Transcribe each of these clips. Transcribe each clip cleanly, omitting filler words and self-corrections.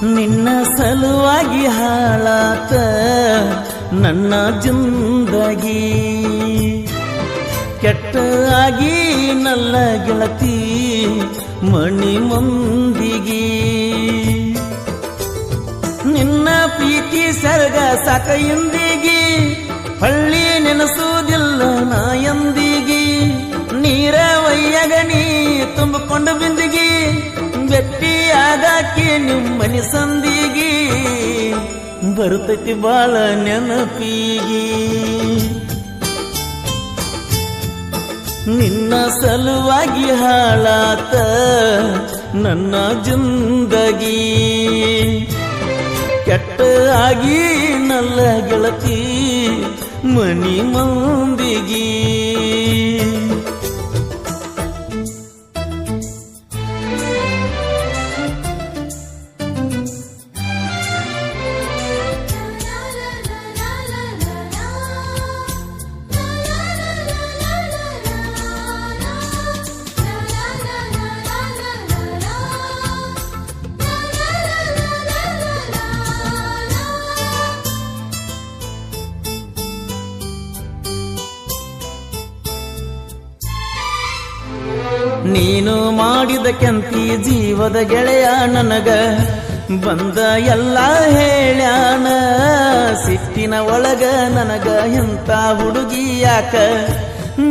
ನಿನ್ನ ಸಲುವಾಗಿ ಹಾಳಾತ ನನ್ನ ಜಿಂದಗಿ ಕೆಟ್ಟ ಆಗಿ ನಲ್ಲ ಗೆಳತಿ ಮಣಿ ಮಂದಿಗಿ ನಿನ್ನ ಪ್ರೀತಿ ಸರ್ಗ ಸಾಕ ಎಂದಿಗಿ ಹಳ್ಳಿ ನೆನಸುವುದಿಲ್ಲ ನಾ ಎಂದಿಗಿ ನೀರ ಒಯ್ಯಾಗ ನೀ ತುಂಬಿಕೊಂಡು ಬಿಂದಿಗಿ ಗಟ್ಟಿಯಾಗಾಕಿ ನಿಮ್ಮನಿ ಸಂದಿಗಿ ಬರುತ್ತೈತಿ ಬಾಳ ನೆನಪಿಗಿ ನಿನ್ನ ಸಲುವಾಗಿ ಹಾಳಾತ ನನ್ನ ಜಿಂದಗಿ ಕೆಟ್ಟ ಆಗಿ ನಲ್ಲ ಗೆಳತಿ ಮನಿ ಮಂದಿಗಿ ನೀನು ಮಾಡಿದ ಕೆಂತಿ ಜೀವದ ಗೆಳೆಯ ನನಗ ಬಂದ ಎಲ್ಲ ಹೇಳ್ಯಾನ ಸಿಟ್ಟಿನ ಒಳಗ ನನಗ ಎಂತ ಹುಡುಗಿ ಯಾಕ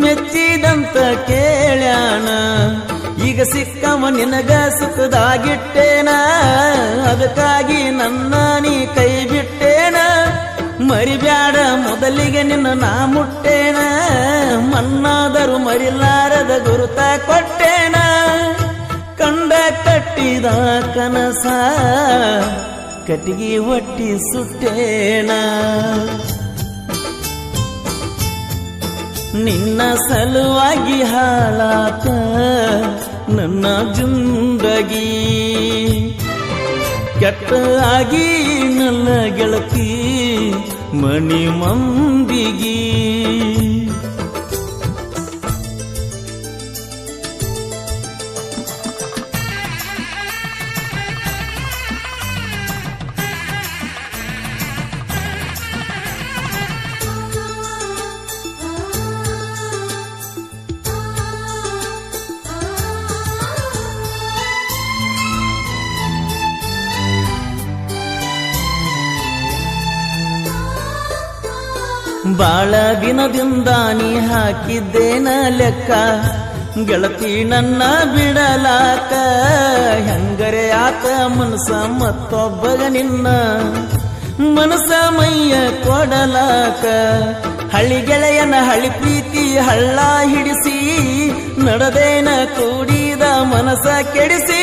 ಮೆಚ್ಚಿದಂತ ಕೇಳ್ಯಾನ ಈಗ ಸಿಕ್ಕವ ನಿನಗ ಸುಖದಾಗಿಟ್ಟೇನ ಅದಕ್ಕಾಗಿ ನನ್ನ ನೀ ಕೈ ಬಿಟ್ಟೇನ ಮರಿಬ್ಯಾಡ ಮೊದಲಿಗೆ ನಿನ್ನ ನಾ ಮುಟ್ಟೇನ ಮನ್ನಾದರೂ ಮರಿಲಾರದ ಗುರುತ ಕೊಟ್ಟೇನ ಕಂಡ ಕಟ್ಟಿದ ಕನಸ ಕಟ್ಟಿಗೆ ಒಟ್ಟಿ ಸುಟ್ಟೇನ ನಿನ್ನ ಸಲುವಾಗಿ ಹಾಳಾತ ನನ್ನ ಜಿಂದಗಿ ಕೆಟ್ಟ ಆಗಿ ನಲ್ಲ ಗೆಳತಿ ಮನಿ ಮಂದಿಗಿ ಬಾಳ ದಿನದಿಂದ ನೀ ಹಾಕಿದ್ದೇನ ಲೆಕ್ಕ ಗೆಳತಿ ನನ್ನ ಬಿಡಲಾಕ ಹೆಂಗರೆ ಆತ ಮನಸ ಮತ್ತೊಬ್ಬಗ ನಿನ್ನ ಮನಸ ಮೈಯ ಕೊಡಲಾಕ ಹಳ್ಳಿ ಗೆಳೆಯನ ಹಳ್ಳಿ ಪ್ರೀತಿ ಹಳ್ಳ ಹಿಡಿಸಿ ನಡದೇನ ಕೂಡಿದ ಮನಸ ಕೆಡಿಸಿ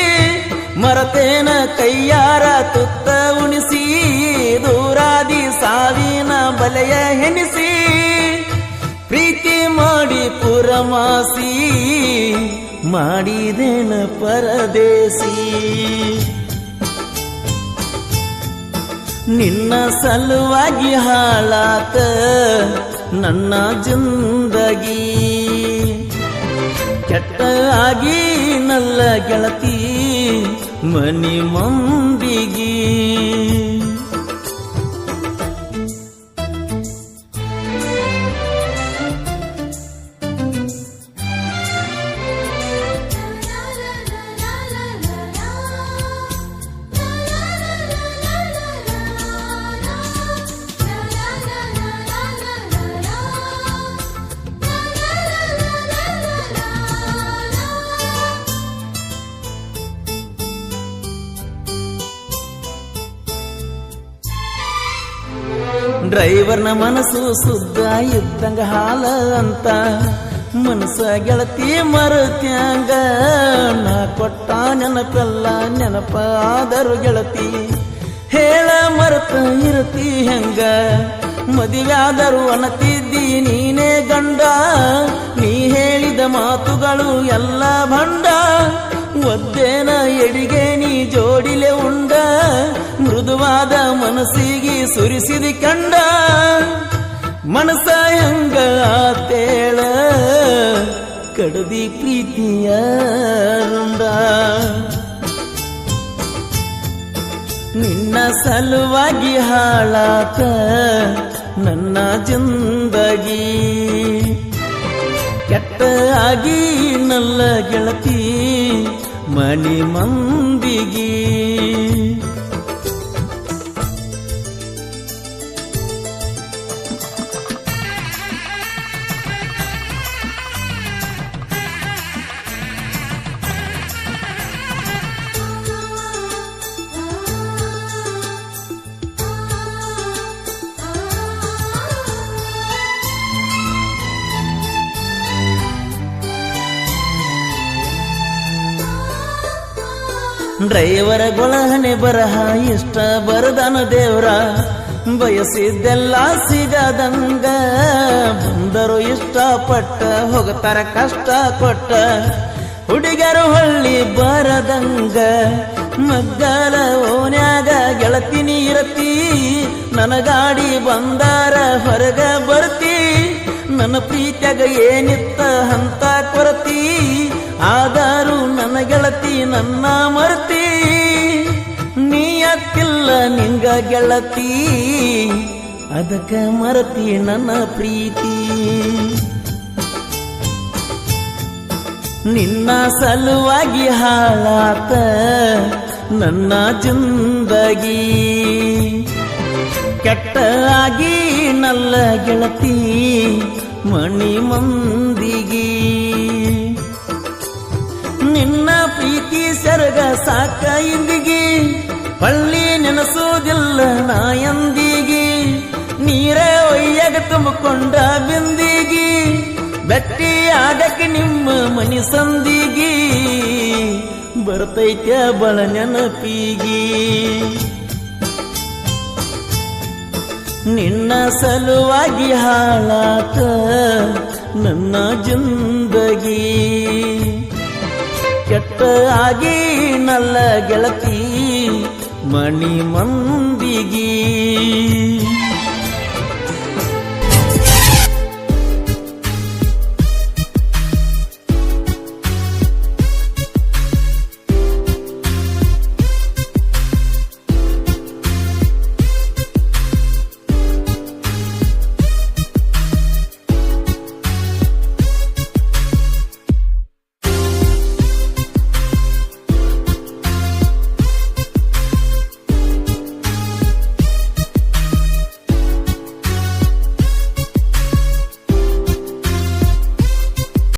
ಮರತೇನ ಕೈಯಾರ ತುತ್ತ ಉಣಿಸಿ ದೂರಾದಿ ಸಾವಿನ ಬಲೆಯ ಹೆಣಿಸಿ ಪ್ರೀತಿ ಮಾಡಿ ಪುರಮಾಸಿ ಮಾಡಿದೇನ ಪರದೇಸಿ ನಿನ್ನ ಸಲುವಾಗಿ ಹಾಳಾತ ನನ್ನ ಜಿಂದಗಿ ಕೆಟ್ಟ ಆಗಿ ನಲ್ಲ ಗೆಳತಿ ಮನಿ ಮಂದಿಗಿ ಡ್ರೈವರ್ನ ಮನಸ್ಸು ಸುದ್ದ ಇದ್ದಂಗ ಹಾಲ ಅಂತ ಮನಸ್ಸ ಗೆಳತಿ ಮರತ್ಯಾಂಗ ನಾ ಕೊಟ್ಟ ನೆನಪೆಲ್ಲ ನೆನಪ ಆದರೂ ಗೆಳತಿ ಹೇಳ ಮರತ ಇರತಿ ಹೆಂಗ ಮದುವೆಯಾದರೂ ಅನತಿದ್ದಿ ನೀನೇ ಗಂಡ ನೀ ಹೇಳಿದ ಮಾತುಗಳು ಎಲ್ಲ ಭಂಡ ಒದ್ದೇನ ಎಡಿಗೆ ನೀ ಜೋಡಿಲೆ ಉಂಡ ಮೃದುವಾದ ಮನಸ್ಸಿಗೆ ಸುರಿಸಿದ ಕಂಡ ಮನಸ ಹೆಂಗ ಆತೇಳ ಕಡದಿ ಪ್ರೀತಿಯ ರುಂಡ ಸಲುವಾಗಿ ಹಾಳಾತ ನನ್ನ ಜಿಂದಗಿ ಕೆಟ್ಟ ಆಗಿ ನಲ್ಲ ಗೆಳತಿ ಮನಿ ಮಂದಿಗಿ ಡ್ರೈವರ ಗೊಳಹನೆ ಬರಹ ಇಷ್ಟ ಬರದನ ದೇವ್ರ ಬಯಸಿದ್ದೆಲ್ಲ ಸಿಗದಂಗ ಬಂದರು ಇಷ್ಟಪಟ್ಟ ಹೋಗತಾರ ಕಷ್ಟ ಕೊಟ್ಟ ಹುಡುಗರು ಹೊಳ್ಳಿ ಬರದಂಗ ಮಗ್ಗಲ ಓನ್ಯಾಗ ಗೆಳತಿ ನೀರತಿ ನನ್ನ ಗಾಡಿ ಬಂದಾರ ಹೊರಗ ಬರ್ತಿ ನನ್ನ ಪ್ರೀತ್ಯಾಗ ಏನಿತ್ತ ಅಂತ ಕೊರತಿ ಆದರೂ ನನ್ನ ಗೆಳತಿ ನನ್ನ ಮರ್ತಿ ನೀ ಅತ್ತಿಲ್ಲ ನಿಂಗ ಗೆಳತಿ ಅದಕ್ಕ ಮರತಿ ನನ್ನ ಪ್ರೀತಿ ನಿನ್ನ ಸಲುವಾಗಿ ಹಾಳಾತ ನನ್ನ ಜಿಂದಗಿ ಕೆಟ್ಟ ಆಗಿ ನಲ್ಲ ಗೆಳತಿ ಮಣಿ ಮಂದಿಗಿ ನಿನ್ನ ಪ್ರೀತಿ ಸೆರಗ ಸಾಕ ಇಂದಿಗಿ ಪಳ್ಳಿ ನೆನಸೋದಿಲ್ಲ ನಾ ಎಂದಿಗಿ ನೀರ ಒಯ್ಯಾಗ ತುಂಬಿಕೊಂಡ ಬಿಂದಿಗಿ ಬೆಟ್ಟಿ ಆಗಕ್ಕೆ ನಿಮ್ಮ ಮನಿ ಸಂದಿಗಿ ಬರ್ತೈತ್ಯ ಬಳ ನೆನಪಿಗಿ ನಿನ್ನ ಸಲುವಾಗಿ ಹಾಳಾತ ನನ್ನ ಜಿಂದಗಿ ಕೆಟ್ಟ ಆಗಿ ನಲ್ಲ ಗೆಳತಿ ಮಣಿ ಮಂದಿಗಿ